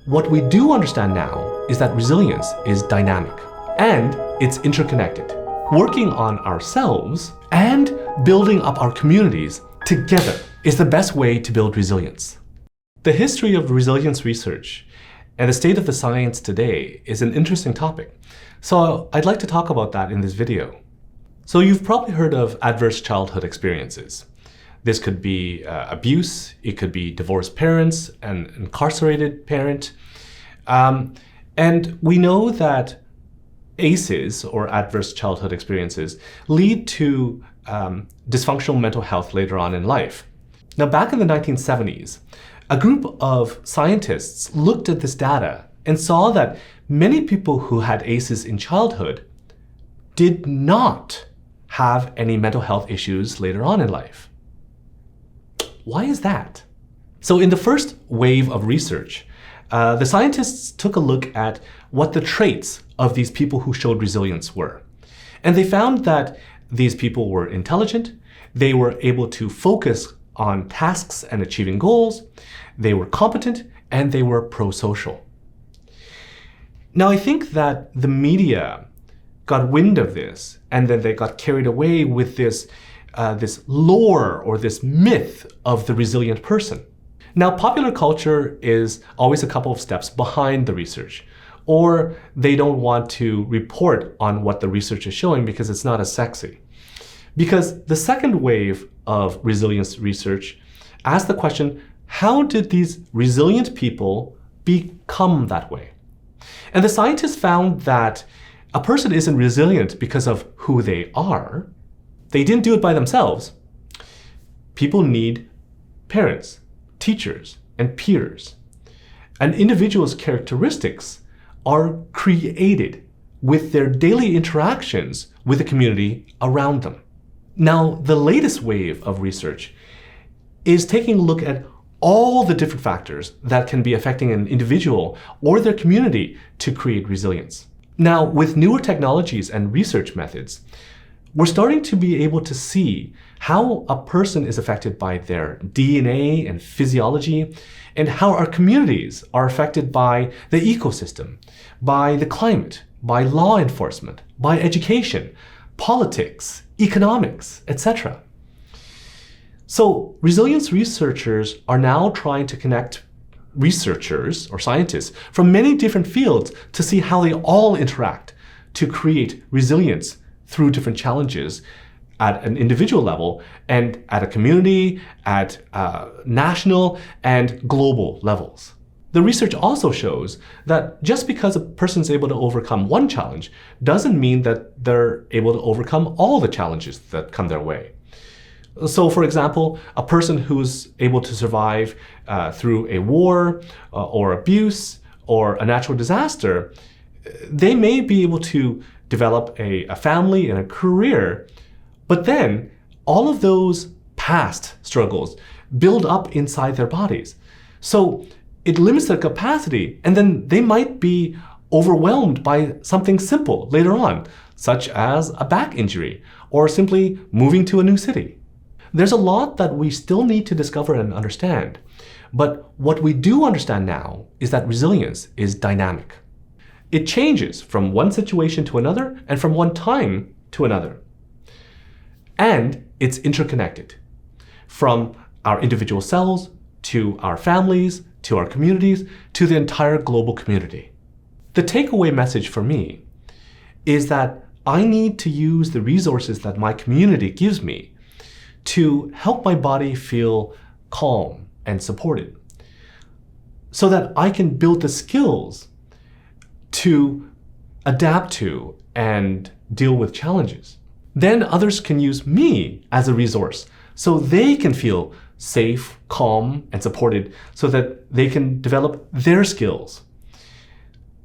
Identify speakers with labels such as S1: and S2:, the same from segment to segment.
S1: What we do understand now is that resilience is dynamic and it's interconnected. Working on ourselves and building up our communities together is the best way to build resilience. The history of resilience research and the state of the science today is an interesting topic. So I'd like to talk about that in this video. So you've probably heard of adverse childhood experiences. This could be abuse, it could be divorced parents, an incarcerated parent. And we know that ACEs, or adverse childhood experiences, lead to dysfunctional mental health later on in life. Now, back in the 1970s, a group of scientists looked at this data and saw that many people who had ACEs in childhood did not have any mental health issues later on in life. Why is that? So in the first wave of research, the scientists took a look at what the traits of these people who showed resilience were. And they found that these people were intelligent, they were able to focus on tasks and achieving goals, they were competent, and they were prosocial. Now, I think that the media got wind of this, and then they got carried away with this lore or this myth of the resilient person. Now, popular culture is always a couple of steps behind the research, or they don't want to report on what the research is showing because it's not as sexy. Because the second wave of resilience research asked the question, how did these resilient people become that way? And the scientists found that a person isn't resilient because of who they are. They didn't do it by themselves. People need parents, teachers, and peers. An individual's characteristics are created with their daily interactions with the community around them. Now, the latest wave of research is taking a look at all the different factors that can be affecting an individual or their community to create resilience. Now, with newer technologies and research methods, we're starting to be able to see how a person is affected by their DNA and physiology, and how our communities are affected by the ecosystem, by the climate, by law enforcement, by education, politics, economics, etc. So resilience researchers are now trying to connect researchers or scientists from many different fields to see how they all interact to create resilience through different challenges at an individual level and at a community, at national and global levels. The research also shows that just because a person is able to overcome one challenge doesn't mean that they're able to overcome all the challenges that come their way. So, for example, a person who's able to survive through a war or abuse or a natural disaster, they may be able to develop a family and a career, but then all of those past struggles build up inside their bodies. So it limits their capacity, and then they might be overwhelmed by something simple later on, such as a back injury or simply moving to a new city. There's a lot that we still need to discover and understand, but what we do understand now is that resilience is dynamic. It changes from one situation to another and from one time to another. And it's interconnected, from our individual selves to our families, to our communities, to the entire global community. The takeaway message for me is that I need to use the resources that my community gives me to help my body feel calm and supported, so that I can build the skills to adapt to and deal with challenges. Then others can use me as a resource so they can feel safe, calm, and supported so that they can develop their skills.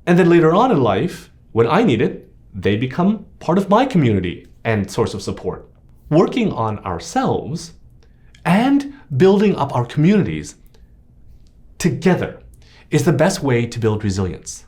S1: And then later on in life, when I need it, they become part of my community and source of support. Working on ourselves and building up our communities together is the best way to build resilience.